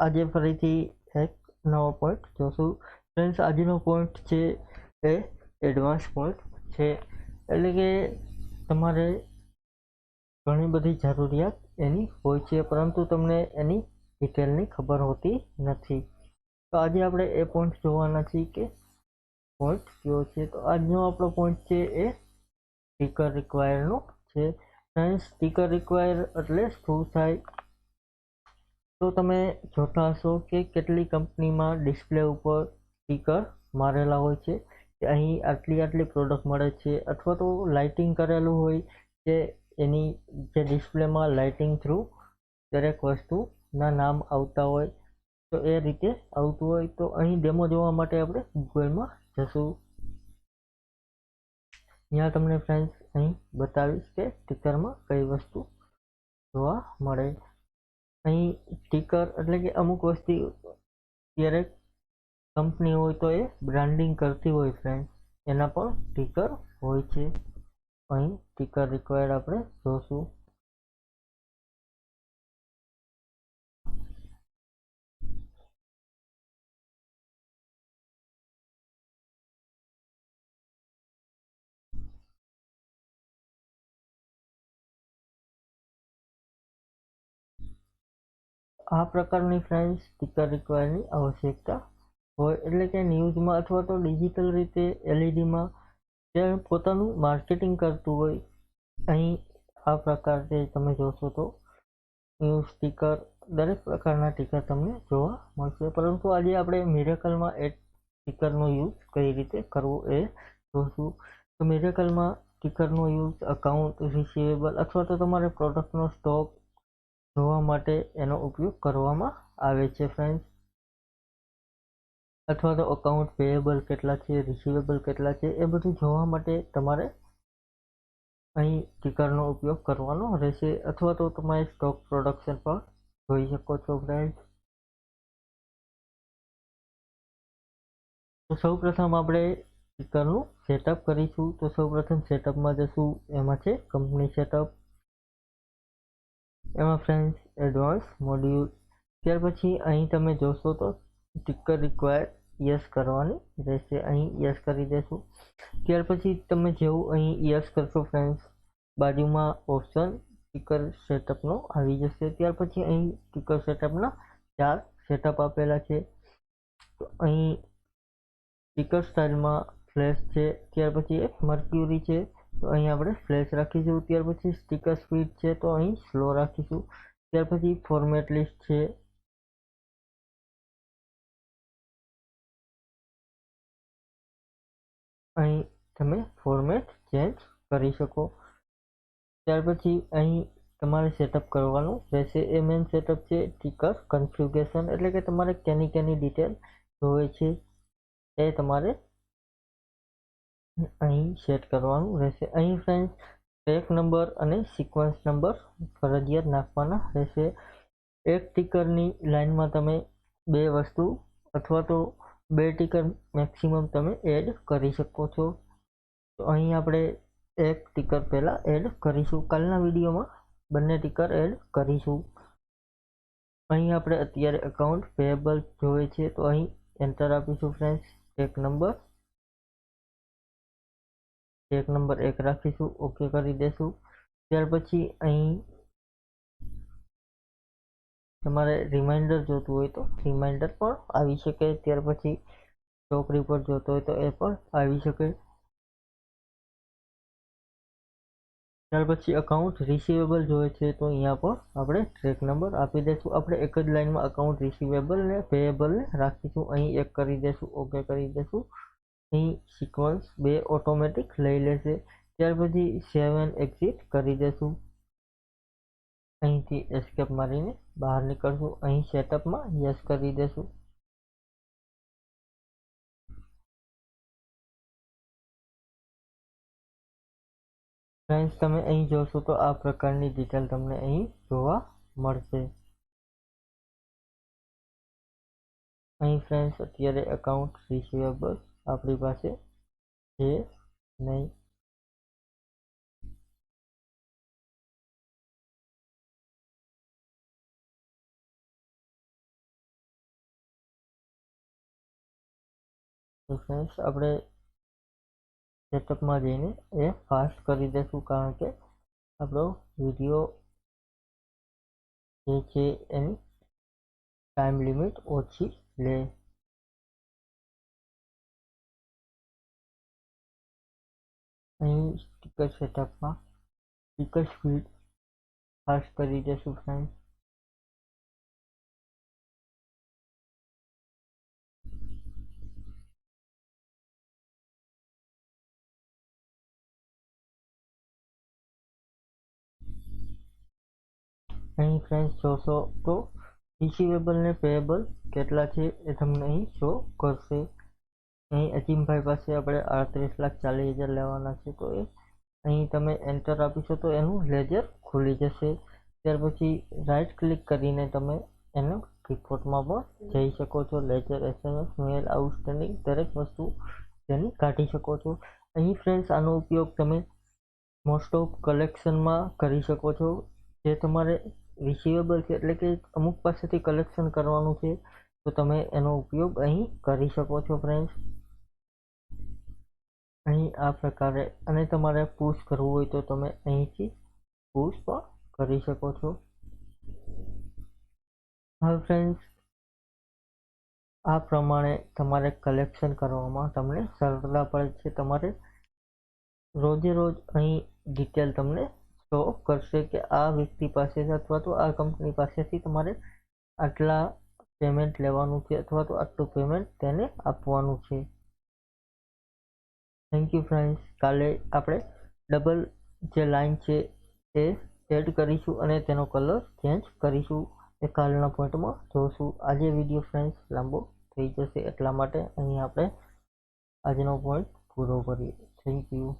આજે ફરીથી એક નવો પોઈન્ટ જોશું ફ્રેન્ડ્સ। આજનો પોઈન્ટ છે એ એડવાન્સ પોઈન્ટ છે, એટલે કે તમારે ઘણી બધી જરૂરિયાત એની હોય છે, પરંતુ તમને એની ડિટેલની ખબર હોતી નથી। તો આજે આપણે એ પોઈન્ટ જોવાના છીએ કે પોઈન્ટ કયો છે। તો આજનો આપણો પોઈન્ટ છે એ સ્ટીકર રિક્વાયરનો છે ફ્રેન્ડ્સ। સ્ટીકર રિક્વાયર એટલે શું થાય? તો તમે જોતા હશો કે કેટલી કંપનીમાં ડિસ્પ્લે ઉપર સ્ટીકર મારેલા હોય છે કે અહીં આટલી પ્રોડક્ટ મળે છે, અથવા તો લાઇટિંગ કરેલું હોય કે એની જે ડિસ્પ્લેમાં લાઇટિંગ થ્રુ દરેક વસ્તુના નામ આવતા હોય, તો એ રીતે આવતું હોય। તો અહીં ડેમો જોવા માટે આપણે ગૂગલમાં જશું। ત્યાં તમને ફ્રેન્ડ્સ અહીં બતાવીશ કે સ્ટીકરમાં કઈ વસ્તુ જોવા મળે। અહીં સ્ટીકર એટલે કે અમુક વસ્તુ ક્યારેક કંપની હોય તો એ બ્રાન્ડિંગ કરતી હોય ફ્રેન્ડ, એના પણ સ્ટીકર હોય છે। અહીં સ્ટીકર રિક્વાયર્ડ આપણે જોશું। આ પ્રકારની ફ્રેન્ડ સ્ટીકર રિક્વાયરની આવશ્યકતા હોય, એટલે કે ન્યૂઝમાં અથવા તો ડિજિટલ રીતે એલઈડીમાં જે પોતાનું માર્કેટિંગ કરતું હોય, અહીં આ પ્રકારે તમે જોશો તો ન્યૂઝ સ્ટીકર દરેક પ્રકારના સ્ટીકર તમને જોવા મળશે। પરંતુ આજે આપણે મિરેકલમાં એ સ્ટીકરનો યુઝ કઈ રીતે કરવો એ જોશું। તો મિરેકલમાં સ્ટીકરનો યુઝ અકાઉન્ટ રિસીવેબલ અથવા તો તમારે પ્રોડક્ટનો સ્ટોક જોવા માટે એનો ઉપયોગ કરવામાં આવે છે ફ્રેન્ડ્સ, અથવા તો અકાઉન્ટ પેયેબલ કેટલા છે, રિસીવેબલ કેટલા છે, એ બધું જોવા માટે તમારે અહીં સ્ટીકરનો ઉપયોગ કરવાનો રહેશે, અથવા તો તમારે સ્ટોક પ્રોડક્શન પણ જોઈ શકો છો ફ્રેન્ડ્સ। તો સૌપ્રથમ આપણે સ્ટીકરનું સેટઅપ કરીશું। તો સૌપ્રથમ સેટઅપમાં જશું, એમાં છે કંપની સેટઅપ, એમાં ફ્રેન્ડ્સ એડવાન્સ મોડ્યુલ, ત્યાર પછી અહીં તમે જોશો તો સ્ટીકર રિક્વાયર યસ કરવાની રહેશે, અહીં યસ કરી દેશું। ત્યાર પછી તમે જેવું અહીં યસ કરશો ફ્રેન્ડ્સ, બાજુમાં ઓપ્શન સ્ટીકર સેટઅપનો આવી જશે। ત્યાર પછી અહીં સ્ટીકર સેટઅપના 4 સેટઅપ આપેલા છે। તો અહીં સ્ટીકર સ્ટાઇલમાં ફ્લેશ છે, ત્યાર પછી એક મર્ક્યુરી છે, તો અહીં આપણે ફ્લેશ રાખીશું। ત્યાર પછી સ્ટીકર સ્પીડ છે, તો અહીં સ્લો રાખીશું। ત્યાર પછી ફોર્મેટ લિસ્ટ છે, અહીં તમે ફોર્મેટ ચેન્જ કરી શકો। ત્યાર પછી અહીં તમારે સેટઅપ કરવાનું રહેશે, એ મેન સેટઅપ છે સ્ટીકર કન્ફિગરેશન, એટલે કે તમારે કેની ડિટેલ જોવે છે એ તમારે અહીં સેટ કરવાનું રહેશે। અહીં ફ્રેન્ડ્સ ટ્રેક નંબર અને સિક્વન્સ નંબર ફરજિયાત નાખવાના રહેશે। એક સ્ટીકરની લાઇનમાં તમે 2 વસ્તુ અથવા તો 2 સ્ટીકર મેક્સિમમ તમે એડ કરી શકો છો। તો અહીં આપણે એક સ્ટીકર પહેલા એડ કરીશું, કાલના વિડીયોમાં બંને સ્ટીકર એડ કરીશું। અહીં આપણે અત્યારે અકાઉન્ટ પેયેબલ જોવે છે, તો અહીં એન્ટર આપીશું ફ્રેન્ડ્સ। ટ્રેક નંબર 1 રાખીશું, ઓકે કરી દેશું। ત્યાર પછી અહીં તમારે રિમાઇન્ડર જોતું હોય તો રિમાઇન્ડર પણ આવી શકે, ત્યાર પછી સ્ટોક રિપોર્ટ જોતો હોય તો એ પણ આવી શકે। ત્યાર પછી અકાઉન્ટ રિસીવેબલ જોઈએ છે, તો અહીંયા પણ આપણે ટ્રેક નંબર આપી દઈશું। આપણે એક જ લાઇનમાં અકાઉન્ટ રિસીવેબલ ને પેયેબલ ને રાખીશું, અહીં એક કરી દેશું, ઓકે કરી દેશું। અહીં સિક્વન્સ 2 ઓટોમેટિક લઈ લેશે। ત્યાર પછી સેવ એન્ડ એક્ઝિટ કરી દેશું, અહીંથી એસ્કેપ મારીને બહાર નીકળશું। અહીં સેટઅપમાં યસ કરી દેશું। ફ્રેન્ડ્સ તમે અહીં જોશો તો આ પ્રકારની ડિટેલ તમને અહીં જોવા મળશે। અહીં ફ્રેન્ડ્સ અત્યારે અકાઉન્ટ રિસીવેબલ આપણી પાસે છે નહીં। તો ફ્રેન્ડ્સ આપણે સેટઅપમાં જઈને એ ફાસ્ટ કરી દઈશું, કારણ કે આપણો વિડીયો જે છે એની ટાઈમ લિમિટ ઓછી લે. અહીં સ્ટીકર સેટઅપમાં સ્ટીકર સ્પીડ ફાસ્ટ કરી દઈશું ફ્રેન્ડ. અહીં ફ્રેન્ડ્સ જોશો તો રિસીવેબલ ને પેએબલ કેટલા છે એ તમને અહીં શો કરશે. અહીં અજીમભાઈ પાસે આપણે 38,40,000 લેવાના છે, તો એ અહીં તમે એન્ટર આપીશો તો એનું લેજર ખુલી જશે. ત્યાર પછી રાઈટ ક્લિક કરીને તમે એનો રિપોર્ટમાં પણ જઈ શકો છો. લેજર, SMS, મેલ, આઉટસ્ટેન્ડિંગ દરેક વસ્તુ તેની કાઢી શકો છો. અહીં ફ્રેન્ડ્સ આનો ઉપયોગ તમે મોસ્ટ ઓફ કલેક્શનમાં કરી શકો છો. જે તમારે રિસીવેબલ છે, એટલે કે અમુક પાસેથી કલેક્શન કરવાનું છે, તો તમે એનો ઉપયોગ અહીં કરી શકો છો ફ્રેન્ડ્સ. અહીં આ પ્રકારે, અને તમારે પુશ કરવું હોય તો તમે અહીંથી પુશ પણ કરી શકો છો. હવે ફ્રેન્ડ્સ આ પ્રમાણે તમારે કલેક્શન કરવામાં તમને સરળતા પડે છે. તમારે રોજે રોજ અહીં ડિટેલ તમને શો કરશે કે આ વ્યક્તિ પાસેથી અથવા તો આ કંપની પાસેથી તમારે આટલા પેમેન્ટ લેવાનું છે, અથવા તો આટલું પેમેન્ટ તેને આપવાનું છે. Thank you friends. કાલે આપણે ડબલ જે લાઈન છે એ એડ કરીશું અને તેનો કલર ચેન્જ કરીશું, એ કાલના પોઈન્ટમાં જોશું. આજે વિડીયો ફ્રેન્ડ્સ લાંબો થઈ જશે, એટલા માટે અહીં આપણે આજનો પોઈન્ટ પૂરો કરીએ. Thank you.